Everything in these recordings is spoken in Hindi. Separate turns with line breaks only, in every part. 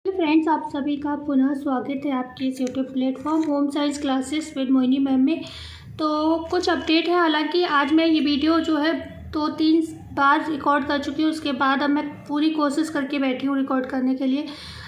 फ्रेंड्स, आप सभी का पुनः स्वागत है आपके इस YouTube platform home science classes with Mohini ma'am में। तो कुछ अपडेट है। हालांकि आज मैं ये वीडियो जो है 2-3 बार रिकॉर्ड कर चुकी हूँ। उसके बाद अब मैं पूरी कोशिश करके बैठी हूँ रिकॉर्ड करने के लिए।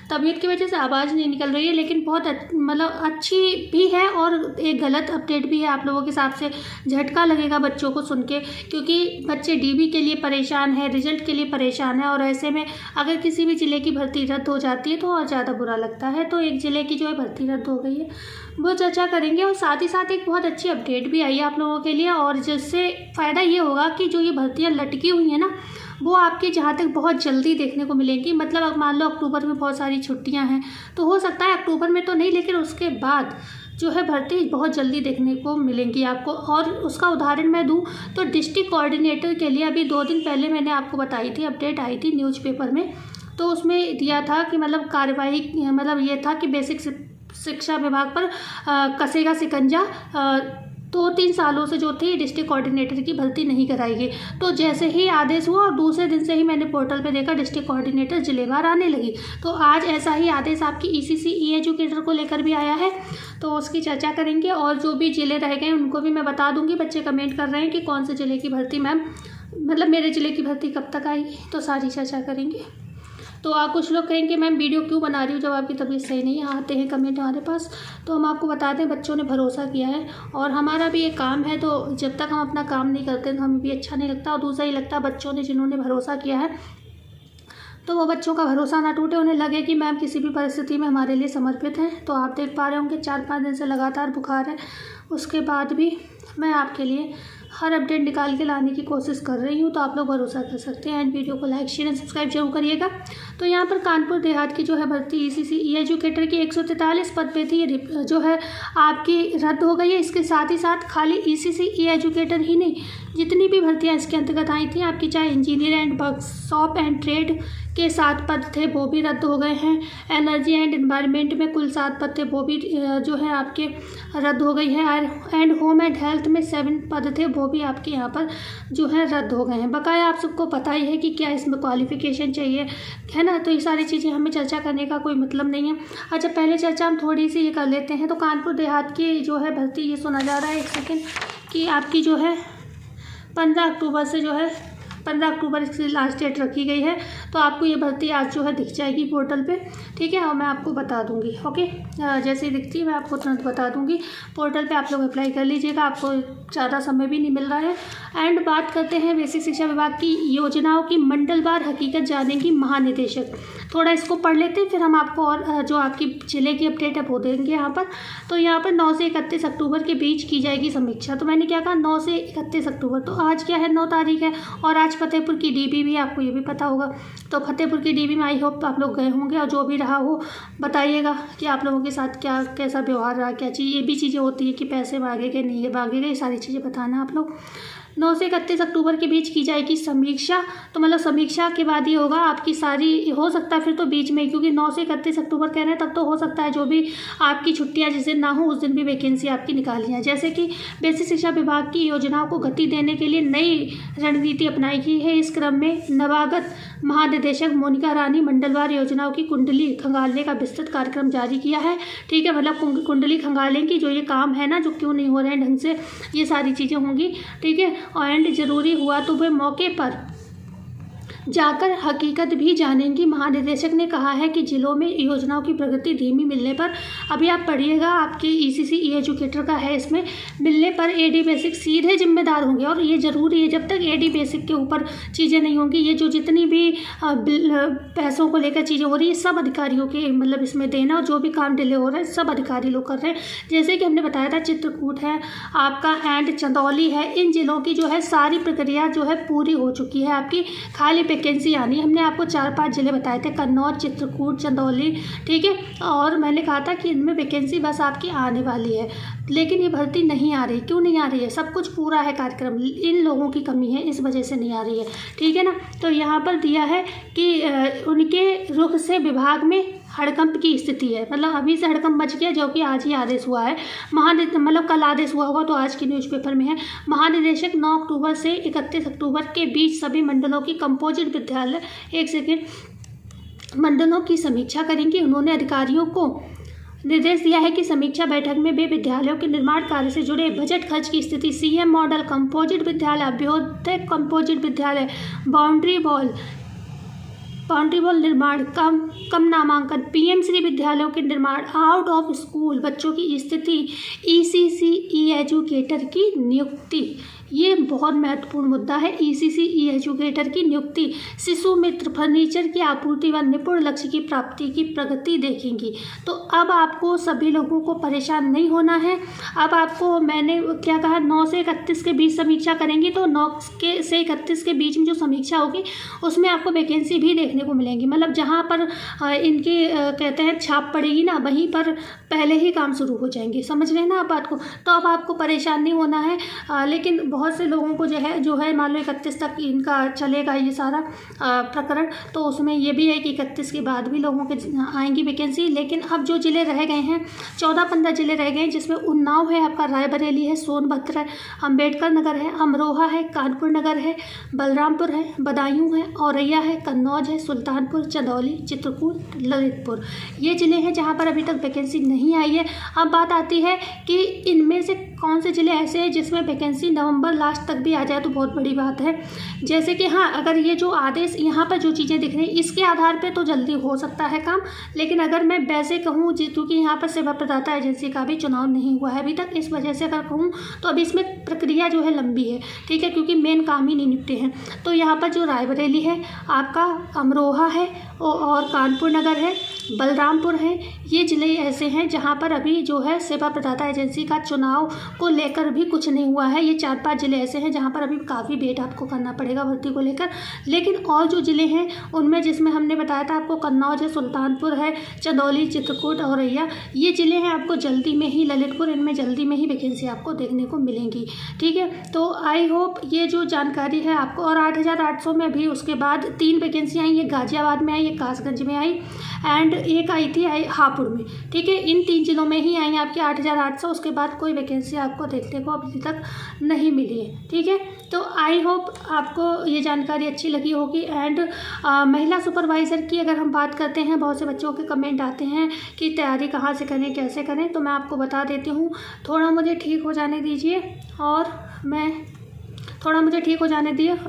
तबीयत की वजह से आवाज़ नहीं निकल रही है, लेकिन बहुत मतलब अच्छी भी है और एक गलत अपडेट भी है। आप लोगों के हिसाब से झटका लगेगा बच्चों को सुन के, क्योंकि बच्चे डीबी के लिए परेशान है, रिजल्ट के लिए परेशान है। और ऐसे में अगर किसी भी ज़िले की भर्ती रद्द हो जाती है तो और ज़्यादा बुरा लगता है। तो एक ज़िले की जो है भर्ती रद्द हो गई है, वो चर्चा करेंगे। और साथ ही साथ एक बहुत अच्छी अपडेट भी आई है आप लोगों के लिए, और जिससे फ़ायदा ये होगा कि जो ये भर्तियाँ लटकी हुई हैं ना, वो आपके जहाँ तक बहुत जल्दी देखने को मिलेंगी। मतलब अब मान लो अक्टूबर में बहुत सारी छुट्टियां हैं, तो हो सकता है अक्टूबर में तो नहीं, लेकिन उसके बाद जो है भर्ती बहुत जल्दी देखने को मिलेंगी आपको। और उसका उदाहरण मैं दूं तो डिस्ट्रिक्ट कोऑर्डिनेटर के लिए अभी 2 दिन पहले मैंने आपको बताई थी, अपडेट आई थी न्यूज़पेपर में। तो उसमें दिया था कि मतलब कार्यवाही, मतलब ये था कि बेसिक शिक्षा विभाग पर कसेगा शिकंजा। 2-3 सालों से जो थी डिस्ट्रिक्ट कोऑर्डिनेटर की भर्ती नहीं कराएगी। तो जैसे ही आदेश हुआ और दूसरे दिन से ही मैंने पोर्टल पे देखा डिस्ट्रिक्ट कोऑर्डिनेटर जिलेवार आने लगी। तो आज ऐसा ही आदेश आपकी ईसीसी ई एजुकेटर को लेकर भी आया है, तो उसकी चर्चा करेंगे। और जो भी जिले रह गए उनको भी मैं बता दूंगी। बच्चे कमेंट कर रहे हैं कि कौन से ज़िले की भर्ती मैम, मतलब मेरे ज़िले की भर्ती कब तक आएगी, तो सारी चर्चा करेंगे। तो कुछ लोग कहेंगे मैम वीडियो क्यों बना रही हूँ जब आपकी तबीयत सही नहीं है, आते हैं कमेंट हमारे पास। तो हम आपको बता दें, बच्चों ने भरोसा किया है और हमारा भी एक काम है। तो जब तक हम अपना काम नहीं करते तो हमें भी अच्छा नहीं लगता। और दूसरा ही लगता है बच्चों ने, जिन्होंने भरोसा किया है, तो वो बच्चों का भरोसा ना टूटे, उन्हें लगे कि मैम किसी भी परिस्थिति में हमारे लिए समर्पित हैं। तो आप देख पा रहे होंगे 4-5 दिन से लगातार बुखार है, उसके बाद भी मैं आपके लिए हर अपडेट निकाल के लाने की कोशिश कर रही हूँ। तो आप लोग भरोसा कर सकते हैं। एंड वीडियो को लाइक शेयर एंड सब्सक्राइब जरूर करिएगा। तो यहाँ पर कानपुर देहात की जो है भर्ती ईसीसी ई एजुकेटर की 143 पद पे थी, जो है आपकी रद्द हो गई है। इसके साथ ही साथ खाली ईसीसी ई एजुकेटर ही नहीं, जितनी भी भर्तियाँ इसके अंतर्गत आई थी आपकी, चाहे engineer and workshop and trade के 7 पद थे, वो भी रद्द हो गए हैं। एनर्जी एंड एनवायरनमेंट में कुल 7 पद थे, वो भी जो है आपके रद्द हो गई है। एंड होम एंड हेल्थ में 7 पद थे, वो भी आपके यहाँ पर जो है रद्द हो गए हैं। बकाया आप सबको पता ही है कि क्या इसमें क्वालिफिकेशन चाहिए, है ना। तो ये सारी चीज़ें हमें चर्चा करने का कोई मतलब नहीं है। अच्छा, पहले चर्चा हम थोड़ी सी ये कर लेते हैं। तो कानपुर देहात की जो है भर्ती, ये सुना जा रहा है, एक सेकेंड, कि आपकी जो है 15 अक्टूबर से जो है 15 अक्टूबर इसकी लास्ट डेट रखी गई है। तो आपको ये भर्ती आज जो है दिख जाएगी पोर्टल पे, ठीक है। और मैं आपको बता दूंगी, ओके। जैसे ही दिखती है मैं आपको तुरंत बता दूंगी। पोर्टल पे आप लोग अप्लाई कर लीजिएगा, आपको ज़्यादा समय भी नहीं मिल रहा है। एंड बात करते हैं बेसिक शिक्षा विभाग की योजनाओं की मंडलवार हकीकत जानेंगी महानिदेशक। थोड़ा इसको पढ़ लेते हैं, फिर हम आपको और जो आपकी जिले की अपडेट है वो देंगे यहाँ पर। तो यहाँ पर 9 से 31 अक्टूबर के बीच की जाएगी समीक्षा। तो मैंने क्या कहा, 9 से 31 अक्टूबर। तो आज क्या है, 9 तारीख है। और आज फतेहपुर की डीबी भी, आपको ये भी पता होगा। तो फतेहपुर की डीबी में आई होप आप लोग गए होंगे, और जो भी रहा हो बताइएगा कि आप लोगों के साथ क्या कैसा व्यवहार रहा, क्या चीज़, ये भी चीज़ें होती है कि पैसे मांगे गए नहीं मांगे गए, ये सारी चीज़ें बताना आप लोग। 9 से 31 अक्टूबर के बीच की जाएगी समीक्षा। तो मतलब समीक्षा के बाद ये होगा आपकी सारी, हो सकता है फिर तो बीच में, क्योंकि 9 से 31 अक्टूबर कह रहे हैं, तब तो हो सकता है जो भी आपकी छुट्टियां जिस दिन ना हो उस दिन भी वैकेंसी आपकी निकाली है। जैसे कि बेसिक शिक्षा विभाग की योजनाओं को गति देने के लिए नई रणनीति अपनाई गई है। इस क्रम में नवागत महानिदेशक मोनिका रानी मंडलवार योजनाओं की कुंडली खंगालने का विस्तृत कार्यक्रम जारी किया है, ठीक है। मतलब कुंडली खंगालें की जो ये काम है ना, जो क्यों नहीं हो रहे हैं ढंग से, ये सारी चीज़ें होंगी, ठीक है। एंड जरूरी हुआ तो वे मौके पर जाकर हकीकत भी जानेंगी। महानिदेशक ने कहा है कि जिलों में योजनाओं की प्रगति धीमी मिलने पर, अभी आप पढ़िएगा, आपके ईसीसी ई एजुकेटर का है, इसमें मिलने पर एडी बेसिक सीधे जिम्मेदार होंगे। और ये ज़रूरी है, जब तक एडी बेसिक के ऊपर चीज़ें नहीं होंगी, ये जो जितनी भी पैसों को लेकर चीज़ें हो रही है, सब अधिकारियों के मतलब इसमें देना, और जो भी काम डिले हो रहा है सब अधिकारी लोग कर रहे हैं। जैसे कि हमने बताया था, चित्रकूट है आपका एंड चंदौली है, इन जिलों की जो है सारी प्रक्रिया जो है पूरी हो चुकी है। आपकी खाली वैकेंसी आनी, हमने आपको 4-5 जिले बताए थे, कन्नौज, चित्रकूट, चंदौली, ठीक है। और मैंने कहा था कि इनमें वैकेंसी बस आपकी आने वाली है, लेकिन ये भर्ती नहीं आ रही। क्यों नहीं आ रही है, सब कुछ पूरा है कार्यक्रम, इन लोगों की कमी है, इस वजह से नहीं आ रही है, ठीक है ना। तो यहाँ पर दिया है कि उनके रुख से विभाग में हड़कंप की स्थिति है। मतलब अभी से हड़कंप मच गया, जो कि आज ही आदेश हुआ है। मतलब कल आदेश हुआ होगा तो आज की न्यूज़पेपर में है। महानिदेशक 9 अक्टूबर से 31 अक्टूबर के बीच सभी मंडलों की कंपोजिट विद्यालय, एक सेकेंड, मंडलों की समीक्षा करेंगी। उन्होंने अधिकारियों को निर्देश दिया है कि समीक्षा बैठक में वे विद्यालयों के निर्माण कार्य से जुड़े बजट खर्च की स्थिति, सीएम मॉडल कंपोजिट विद्यालय, अभ्युदय कंपोजिट विद्यालय, बाउंड्री वॉल निर्माण, कम नामांकन, पीएम श्री विद्यालयों के निर्माण, आउट ऑफ स्कूल बच्चों की स्थिति, ईसीसी ई एजुकेटर की नियुक्ति, ये बहुत महत्वपूर्ण मुद्दा है। ईसीसी ई एजुकेटर की नियुक्ति, शिशु मित्र, फर्नीचर की आपूर्ति व निपुण लक्ष्य की प्राप्ति की प्रगति देखेंगी। तो अब आपको सभी लोगों को परेशान नहीं होना है। अब आपको मैंने क्या कहा, 9 से 31 के बीच समीक्षा करेंगी, तो 9 से 31 के बीच में जो समीक्षा होगी उसमें आपको वैकेंसी भी देखने को मिलेंगी। मतलब जहाँ पर इनकी कहते हैं छाप पड़ेगी ना, वहीं पर पहले ही काम शुरू हो जाएंगे। समझ रहे हैं ना आप बात को। तो अब आपको परेशान नहीं होना है। लेकिन बहुत से लोगों को जो है मान लो 31 तक इनका चलेगा ये सारा प्रकरण, तो उसमें ये भी है कि 31 के बाद भी लोगों के आएंगी वैकेंसी। लेकिन अब जो ज़िले रह गए हैं, 14-15 ज़िले रह गए हैं, जिसमें उन्नाव है, आपका रायबरेली है, सोनभद्र है, अम्बेडकर नगर है, अमरोहा है, कानपुर नगर है, बलरामपुर है, बदायूं है, औरैया है, कन्नौज है, सुल्तानपुर, चंदौली, चित्रकूट, ललितपुर, ये ज़िले हैं जहाँ पर अभी तक वैकेंसी नहीं आई है। अब बात आती है कि इनमें से कौन से ज़िले ऐसे हैं जिसमें वैकेंसी नवंबर लास्ट तक भी आ जाए तो बहुत बड़ी बात है। जैसे कि हाँ, अगर ये जो आदेश यहाँ पर जो चीज़ें दिख रही हैं इसके आधार पे तो जल्दी हो सकता है काम। लेकिन अगर मैं वैसे कहूँ, क्योंकि यहाँ पर सेवा प्रदाता एजेंसी का भी चुनाव नहीं हुआ है अभी तक, इस वजह से अगर कहूँ तो अभी इसमें प्रक्रिया जो है लंबी है, ठीक है, क्योंकि मेन काम ही नहीं निपटे हैं। तो यहाँ पर जो रायबरेली है आपका, अमरोहा है और कानपुर नगर है, बलरामपुर है, ये ज़िले ऐसे हैं जहाँ पर अभी जो है सेवा प्रदाता एजेंसी का चुनाव को लेकर भी कुछ नहीं हुआ है। ये 4-5 ज़िले ऐसे हैं जहाँ पर अभी काफ़ी वेट आपको करना पड़ेगा भर्ती को लेकर। लेकिन और जो ज़िले हैं उनमें, जिसमें हमने बताया था आपको, कन्नौज है, सुल्तानपुर है, चंदौली, चित्रकूट, औरैया, ये ज़िले हैं आपको जल्दी में ही, ललितपुर, इनमें जल्दी में ही वैकेंसी आपको देखने को मिलेंगी। ठीक है, तो आई होप ये जो जानकारी है आपको। और 8,800 में भी उसके बाद 3 वैकेंसी आई, एक गाजियाबाद में आई, एक कासगंज में आई एंड एक आई थी हापुड़ में। ठीक है, इन 3 ज़िलों में ही आई आपकी 8,800। उसके बाद कोई वैकेंसी आपको देखने को अभी तक नहीं मिली है। ठीक है, तो आई होप आपको ये जानकारी अच्छी लगी होगी। एंड महिला सुपरवाइज़र की अगर हम बात करते हैं, बहुत से बच्चों के कमेंट आते हैं कि तैयारी कहाँ से करें, कैसे करें, तो मैं आपको बता देती हूँ। थोड़ा मुझे ठीक हो जाने दीजिए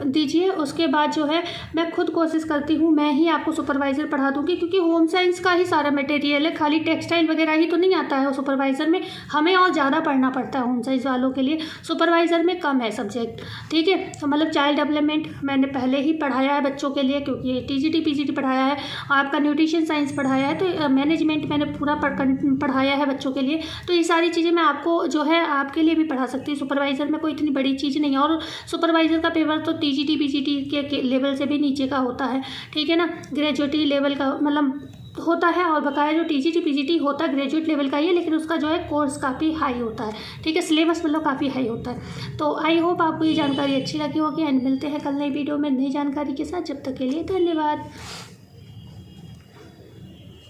दीजिए। उसके बाद जो है मैं खुद कोशिश करती हूँ, मैं ही आपको सुपरवाइज़र पढ़ा दूँगी, क्योंकि होम साइंस का ही सारा मटेरियल है, खाली टेक्सटाइल वगैरह ही तो नहीं आता है सुपरवाइज़र में। हमें और ज़्यादा पढ़ना पड़ता है होम साइंस वालों के लिए, सुपरवाइज़र में कम है सब्जेक्ट। ठीक है, तो मतलब चाइल्ड डेवलपमेंट मैंने पहले ही पढ़ाया है बच्चों के लिए, क्योंकि TGT PGT पढ़ाया है, आपका न्यूट्रिशन साइंस पढ़ाया है, तो मैनेजमेंट मैंने पूरा पढ़ाया है बच्चों के लिए। तो ये सारी चीज़ें मैं आपको जो है आपके लिए भी पढ़ा सकती हूँ। सुपरवाइज़र में कोई इतनी बड़ी चीज़ नहीं है, और सुपरवाइज़र का पेपर तो TGT PGT के लेवल से भी नीचे का होता है। ठीक है ना, ग्रेजुएटी लेवल का मतलब होता है, और बकाया जो TGT PGT होता है ग्रेजुएट लेवल का ही है, लेकिन उसका जो है कोर्स काफ़ी हाई होता है। ठीक है, सिलेबस मतलब काफ़ी हाई होता है। तो आई होप आपको ये जानकारी अच्छी लगी होगी। एंड मिलते हैं कल नई वीडियो में नई जानकारी के साथ। जब तक के लिए धन्यवाद।